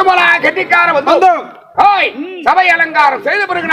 வந்து போல கெட்டிக்கார வந்து சபை அலங்காரம் செய்த பிறகு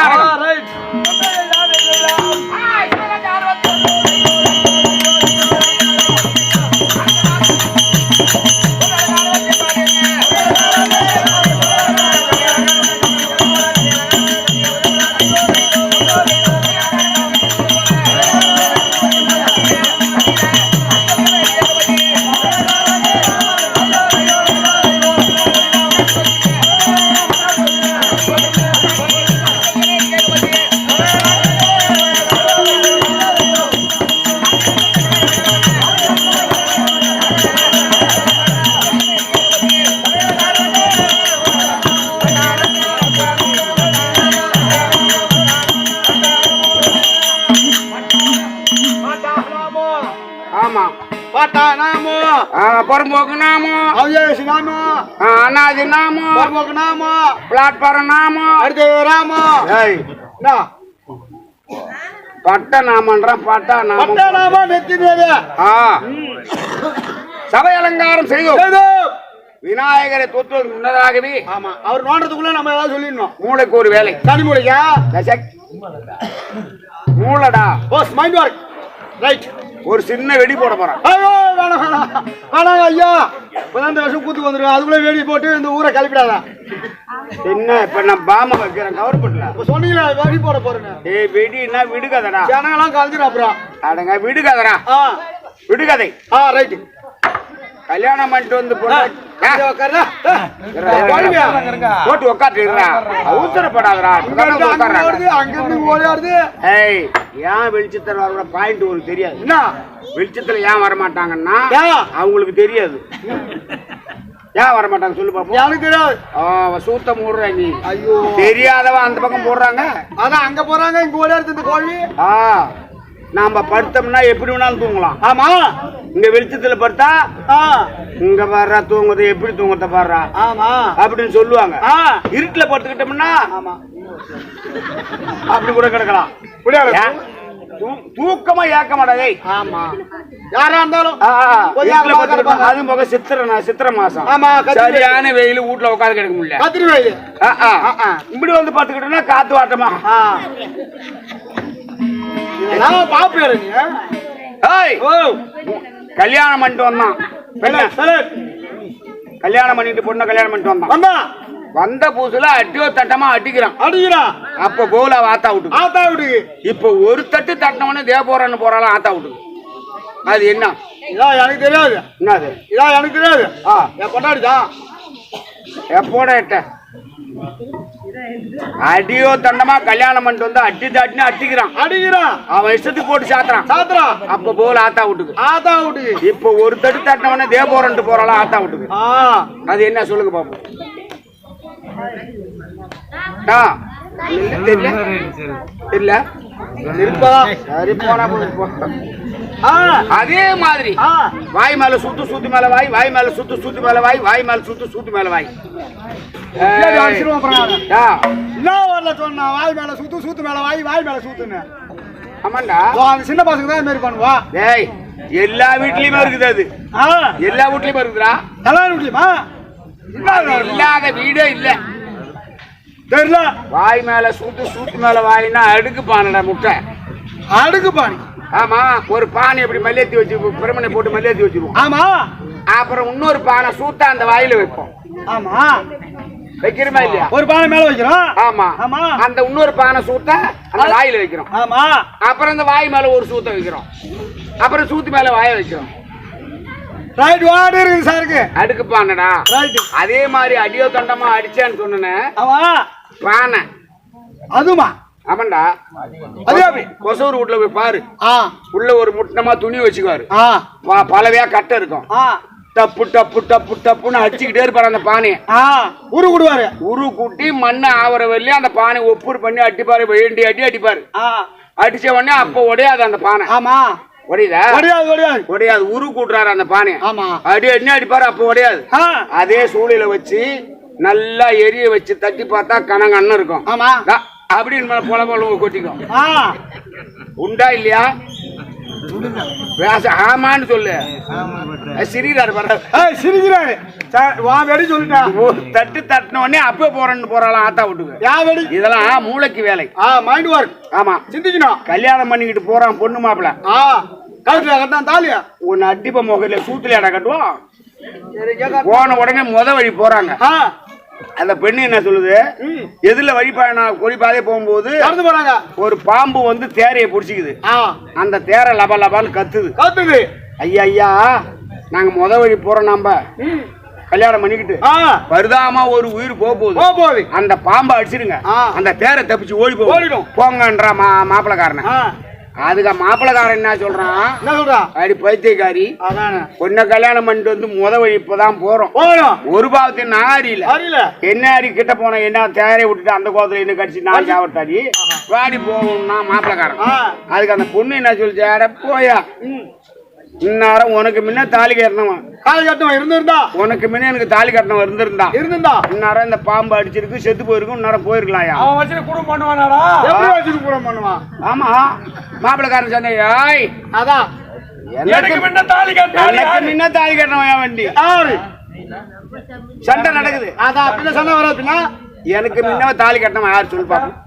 परमोक नाम अवयश नाम अनाज नाम परमोक नाम प्लाटफार्म नाम हरदेव राम ना पट्ट नामன்ற பட்ட நாம நெத்தினேதே சபை அலங்காரம் செய்தோம் விநாயகரை தொற்று முன்னதாகவே ஆமா அவர் நோண்டதுக்குள்ள நம்ம ஏதாவது சொல்லிடணும் மூளைக்கு ஒரு வேலை தனி மூளையா மூளடா போஸ் மைண்ட் வர்க் ரைட் ஒரு சின்ன வெடி போட போறான் வேணாங்க ஐயா இப்பதான் இந்த வருஷம் கூத்துக்கு வந்துருக்கு அதுக்குள்ள வெடி போட்டு இந்த ஊரை கிளப்பிடாத என்ன இப்ப நான் பாம வைக்கிறேன் கவர்மெண்ட்ல சொன்னீங்களா வெடி போட போறேன்னு ஏய் வெடினா விடுகதடா ஜனங்களாம் கலந்துடும் அப்புறம் அடங்க விடுகதடா விடுகதை ரைட் கல்யாணம் பண்ணிட்டு வந்து போட்டு உட்காந்துடுறா அவசரப்படாதடா ஏய் ஏன் வெளிச்சத்துல வர பாயிண்ட் உங்களுக்கு தெரியாது என்ன வெளிச்சத்துல ஏன் வரமாட்டாங்கன்னா அவங்களுக்கு தெரியாது ஏன் வரமாட்டாங்க சொல்லு பாப்போம் எனக்கு தெரியாது சூத்த மூடுற நீ ஐயோ தெரியாதவா அந்த பக்கம் போடுறாங்க அதான் அங்க போறாங்க இங்க ஓடியாருது இந்த கோழி நாம படுத்தோம்னா எப்படி வேணாலும் தூங்கலாம் ஆமா இங்க வெளிச்சத்துல படுத்தா இங்க பாடுறா தூங்குறது எப்படி தூங்கத்த பாடுறா ஆமா அப்படின்னு சொல்லுவாங்க இருட்டுல படுத்துக்கிட்டோம்னா ஆமா அப்படி கூட கிடக்கலாம் தூக்கமா ஏக்க மாட்டாதே ஆமா யாரா இருந்தாலும் அது போக சித்திரை மாசம் ஆமா சரியான வெயில் வீட்டுல உட்காந்து கிடக்க முடியல கத்திரி வெயில் இப்படி வந்து படுத்துக்கிட்டோம்னா காத்து வாட்டமா கல்யாணம் பண்ணிட்டு வந்தான் கல்யாணம் பண்ணிட்டு பொண்ண கல்யாணம் பண்ணிட்டு வந்தான் வந்த புதுசுல அட்டியோ தட்டமா அடிக்கிறான் அப்ப கோல ஆத்தா விட்டு இப்ப ஒரு தட்டு தட்டினவன தேவபோரான்னு போறாலும் ஆத்தா விட்டு அது என்ன எனக்கு தெரியாது என்னது இதான் எனக்கு தெரியாது கொண்டாடிதான் எப்போட எட்ட அடியோ தண்டமா கல்யாணம் பண்ணிட்டு வந்து அட்டி தாட்டினு அடிக்கிறான் அவன் இஷ்டத்துக்கு போட்டு சாத்துறான் அப்ப போல ஆத்தா விட்டுக்கு இப்ப ஒரு தட்டு தட்டினவன தேவபோரன்ட்டு போறாளா ஆத்தா விட்டுக்கு அது என்ன சொல்லுங்க பாப்போம் தெரியல சரி போனா அதே மாதிரி வாய் மேல சுத்து மேல வாய் வாய் மேல சுத்து மேல வாய் வாய் மேல சுத்து மேல வாய் சொன்னா வாய் மேல சுத்து மேல வாய் வாய் மேல சுத்துன்னு ஆமாண்டா சின்ன பசங்க தான் மாதிரி பண்ணுவா டேய் எல்லா வீட்லயுமே இருக்குது அது எல்லா வீட்லயுமே இருக்குதுடா எல்லா வீட்லயுமா இல்லாத வீடே இல்ல தெரியல வாய் மேல சூத்து மேல வாயினா அடுக்கு பானடா முட்டை அடுக்கு பானி ஆமா ஒரு பானை எப்படி மல்லேத்தி வச்சு பிரமனை போட்டு மல்லேத்தி வச்சிருவோம் ஆமா அப்புறம் இன்னொரு பானை சூத்தா அந்த வாயில வைப்போம் ஆமா வைக்கிறோமா இல்லையா ஒரு பானை மேல வைக்கிறோம் ஆமா ஆமா அந்த இன்னொரு பானை சூத்தா அந்த வாயில வைக்கிறோம் ஆமா அப்புறம் அந்த வாய் மேல ஒரு சூத்த வைக்கிறோம் அப்புறம் சூத்து மேல வாய வைக்கிறோம் ரைட் வாட் இருக்கு சாருக்கு அடுக்கு பானடா ரைட் அதே மாதிரி அடியோ தண்டமா அடிச்சேன்னு சொன்னேன் ஆமா பானை அதுமா ஆமாண்டா அதே கொசூர் வீட்டுல போய் பாரு உள்ள ஒரு முட்டமா துணி வச்சுக்குவாரு பலவையா கட்டை இருக்கும் டப்பு டப்பு டப்பு டப்புன்னு அடிச்சுக்கிட்டே இருப்பாரு அந்த பானையை உரு கூடுவாரு உரு கூட்டி மண்ணை ஆவற வரலையும் அந்த பானை ஒப்புரு பண்ணி அடிப்பாரு வேண்டி அடிப்பாரு அடிச்ச உடனே அப்ப உடையாது அந்த பானை ஆமா உடையாது உரு கூட்டுறாரு அந்த பானையை அடி அடிப்பாரு அப்ப உடையாது அதே சூளையில வச்சு நல்லா எரிய வச்சு தட்டி பார்த்தா கணங்க அண்ணன் இருக்கும் அப்படின்னு போல போல கொட்டிக்கும் உண்டா இல்லையா ஆமான்னு சொல்லு. சிரிக்கிறாரு சிரிக்கிறாரு. வா வெடி சொல்லிட்டேன். தட்டு தட்டின உடனே அப்ப போறேன்னு போறாளாம் ஆத்தா வீட்டுக்கு. யா வெடி? இதெல்லாம் மூளைக்கு வேலை. Mind work. ஆமா, சிந்திக்கணும். கல்யாணம் பண்ணிக்கிட்டு போறான் பொண்ணு மாப்பிள்ள. கழுத்துல கட்டான் தாலியா? உன்னை அடிப்ப முகையில சூத்துலையாடா கட்டுவோம். போன உடனே முத வழி போறாங்க. அந்த பெண்ணு என்ன சொல்லுது, எதுல வழிபாதை போகும்போது போறாங்க. ஒரு பாம்பு வந்து தேரையை புடிச்சுக்குது. அந்த தேரை லப லபான்னு கத்துது. ஐயா ஐயா, நாங்க முத வழி போறோம், நாம கல்யாணம் பண்ணிக்கிட்டு பரிதாம ஒரு உயிர் போகுது, அந்த பாம்பை அடிச்சிருங்க, அந்த தேரை தப்பிச்சு ஓடி போயிடும் போங்கன்ற மாப்பிளக்காரன. அதுக்கு மாப்பிளக்காரன் என்ன சொல்றான், அடி பைத்தியக்காரி, பொண்ணை கல்யாணம் பண்ணிட்டு வந்து முத வழி இப்பதான் போறோம், ஒரு பாவத்தின் நாரியில என்ன அடி கிட்ட போன என்ன தேரை விட்டுட்டு அந்த கோலத்துல என்ன கடிச்சு நான் சாவட்டாடி வாடி போகணும்னா மாப்பிளக்காரன். அதுக்கு அந்த பொண்ணு என்ன சொல்லிச்சு, அட போயா, இந்நேரம் உனக்கு முன்ன தாலி கட்டணவன் இருந்திருந்தா, உனக்கு முன்ன எனக்கு தாலி கட்டணம் இருந்திருந்தா இந்நேரம் இந்த பாம்பு அடிச்சிருக்கு செத்து போயிருக்கும், இந்நேரம் போயிருக்கலாம். அவன் வச்சு குடும்பம் பண்ணுவானாடா? எப்படி வச்சு குடும்பம் பண்ணுவான்? ஆமா, மாப்பிளக்காரன் சொன்ன அதான் எனக்கு முன்ன தாலி கட்டணவன் வண்டி சண்டை நடக்குது. அதான் பின்ன சண்டை வராதுன்னா எனக்கு முன்ன தாலி கட்டணவன் யாரு சொல்லு பாப்போம்.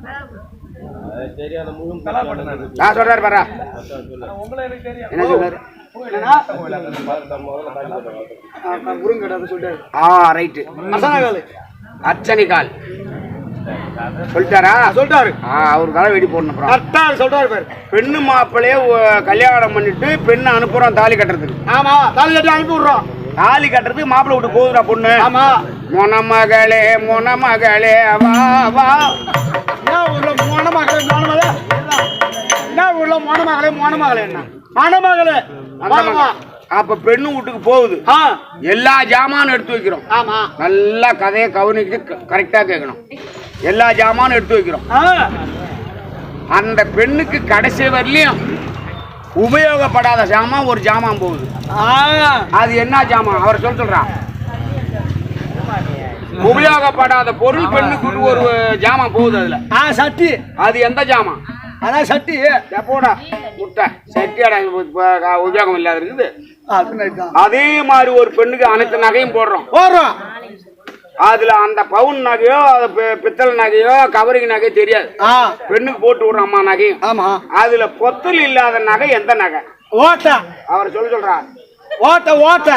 நான் சொல்றாரு பாரா, என்ன சொல்றாரு, அர்ச்சனை கால் சொல்லிட்டாரா? சொல்லிட்டாரு. அவருக்காக வெடி போடணும் சொல்றாரு. பெண்ணு மாப்பிள்ளைய கல்யாணம் பண்ணிட்டு பெண்ணு அனுப்புறோம் தாலி கட்டுறதுக்கு. ஆமா, தாலி கட்டி அனுப்பி விடுறோம். தாலி கட்டுறதுக்கு மாப்பிள்ளை விட்டு போகுதுடா பொண்ணு. ஆமா, மொனமகளே மொனமகளே வா வா, ஊர்ல மொனமகளே மொனமகளே, என்ன ஊர்ல மொனமகளே மொனமகளே, என்ன மணமகளே. அப்ப பெண்ணு வீட்டுக்கு போகுது, எல்லா ஜாமானும் எடுத்து வைக்கிறோம். ஆமா, நல்லா கதையை கவனிச்சு கரெக்டா கேட்கணும். எல்லா ஜாமானும் எடுத்து வைக்கிறோம். அந்த பெண்ணுக்கு கடைசி வரலையும் உபயோகப்படாத ஜாமான் ஒரு ஜாமான் போகுது. அது என்ன ஜாமான் அவர் சொல்றான். உபயோகப்படாத பொருள் பெண்ணுக்கு ஒரு ஜாமான் போகுது. அதுல சட்டி, அது எந்த ஜாமான்? அதான் சட்டி. போடா முட்டை சட்டியாடா, உபயோகம் இல்லாத இருக்குது. அதே மாதிரி ஒரு பெண்ணுக்கு அனைத்து நகையும் போடுறோம். அதுல அந்த பவுன் நகையோ பித்தளை நகையோ கவரிங் நகையோ தெரியாது, பெண்ணுக்கு போட்டு விடுறோம் அம்மா நகையும். ஆமா, அதுல பொத்தல் இல்லாத நகை எந்த நகை? ஓட்ட. அவர் சொல்றார், ஓட்ட ஓட்ட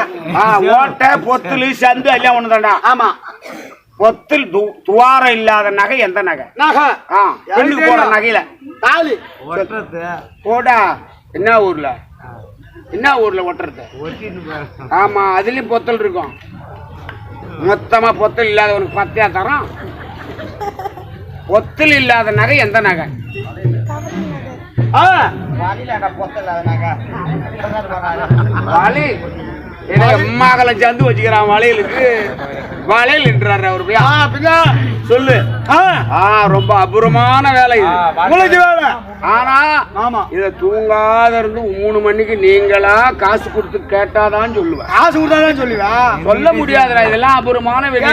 ஓட்ட பொத்தல் சந்து எல்லாம் ஒண்ணுதான்டா. ஆமா, பொத்தில் துவாரம் இல்லாத நகை எந்த நகை? நகை பெண்ணுக்கு போடுற நகையில தாலி போடா. என்ன ஊர்ல ஒட்டுறது? ஆமா, அதுலயும் பொத்தல் இருக்கும். மொத்தமா பொத்தல் இல்லாதவனுக்கு 10 தரம். பொத்தல் இல்லாத நகை எந்த நகை? மகளை சந்து வச்சுக்கிறான் வளையலுக்கு. வளையல் என்றாரு அவரு. சொல்லு. ரொம்ப அபூர்வமான வேலை இது. ஆனா இத தூங்காத இருந்து 3 மணிக்கு நீங்களா காசு கொடுத்து கேட்டாதான் சொல்லுவேன். காசு கொடுத்தாதான் சொல்லுவேன். சொல்ல முடியாதுடா, இதெல்லாம் அபூர்வமான வேலை.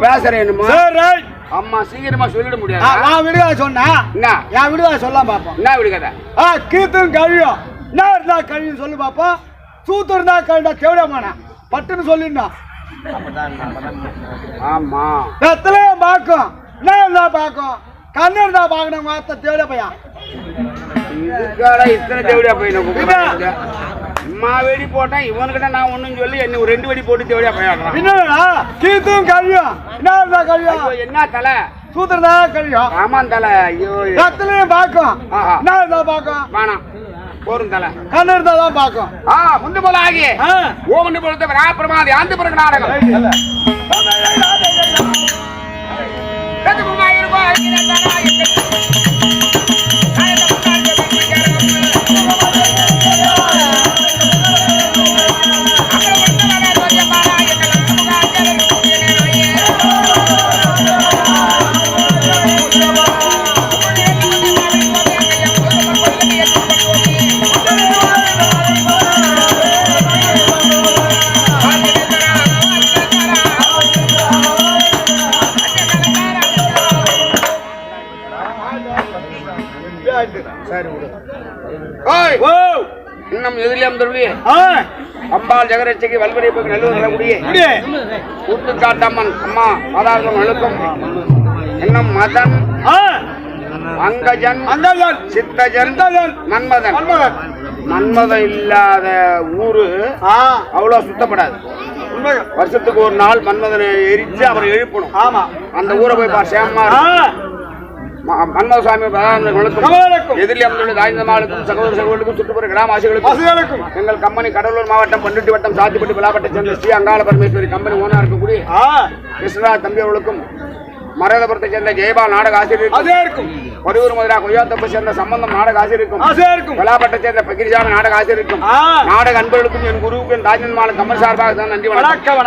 பேசுறேன். அம்மா சீக்கிரமா சொல்லிட முடியாது. நான் விடுதா சொன்னா என் விடுதா சொல்ல பாப்போம். என்ன விடுகதை? கீர்த்தன் கழியும் என்ன இருந்தா கழியும் சொல்லு பாப்போம். சூத்து இருந்தா கழிடா தேவையான பட்டுன்னு சொல்லிடா. ஆமா, எத்தனையும் பாக்கும். என்ன இருந்தா பாக்கும், கண்ணு இருந்தா பாக்கணும். வார்த்தை தேவையா பையா இத்தனை தேவையா பையன். அம்மா வெடி போட்டேன் இவனுக்கிட்ட நான் ஒண்ணும் சொல்லி என்ன 2 வெடி போட்டு தேவையா பையன். என்னடா கீத்தும் கழியும் என்ன இருந்தா கழியும்? என்ன தலை சூத்திரதா கழியும். ஆமா தலை. ஐயோ, எத்தனையும் பாக்கும். என்ன இருந்தா பாக்கும்? வேணாம், போரும் தலை. கண்ணு இருந்தாதான் பாக்கும். முந்து போல ஆகி ஓமண்டு போல பிரமாதி ஆண்டு பிறகு நாடகம் இன்னும் எதிரியம் தருளி அம்பாள் ஜெகரட்சிக்கு வல்வரை போய் நல்லூர் வரக்கூடிய கூத்துக்காட்டம்மன் அம்மா பாதாளம் அழுக்கும் இன்னும் மதன் அங்கஜன் சித்தஜன் மன்மதன் மன்மதன் இல்லாத ஊரு அவ்வளவு சுத்தப்படாது. வருஷத்துக்கு ஒரு நாள் மன்மதனை எரிச்சு அவரை எழுப்பணும். ஆமா, அந்த ஊரை போய் பா சேமா மன்மத சுவாமி எதிரில் அமைந்துள்ள தாய்ந்தமாளுக்கும் சகோதர சகோதரர்களுக்கும் சுற்றுப்புற கிராமவாசிகளுக்கும் எங்கள் கம்பெனி கடலூர் மாவட்டம் பண்டுட்டி வட்டம் சாத்திப்பட்டி விழாப்பட்டை சேர்ந்த ஸ்ரீ அங்காள பரமேஸ்வரி கம்பெனி ஓனா இருக்கக்கூடிய கிருஷ்ணராஜ் தம்பி அவர்களுக்கும் மரதபுரத்தை சேர்ந்த ஜெயபா நாடக ஆசிரியருக்கும் பரிவூர் முதலா கொய்யாத்தப்பை சேர்ந்த சம்பந்தம் நாடக ஆசிரியருக்கும் விழாப்பட்டை சேர்ந்த பகிர்சாமி நாடக ஆசிரியருக்கும் நாடக அன்பர்களுக்கும் என் குருவுக்கும் தாய்ந்தமாளும் கம்பெனி சார்பாக தான் நன்றி. வணக்கம்.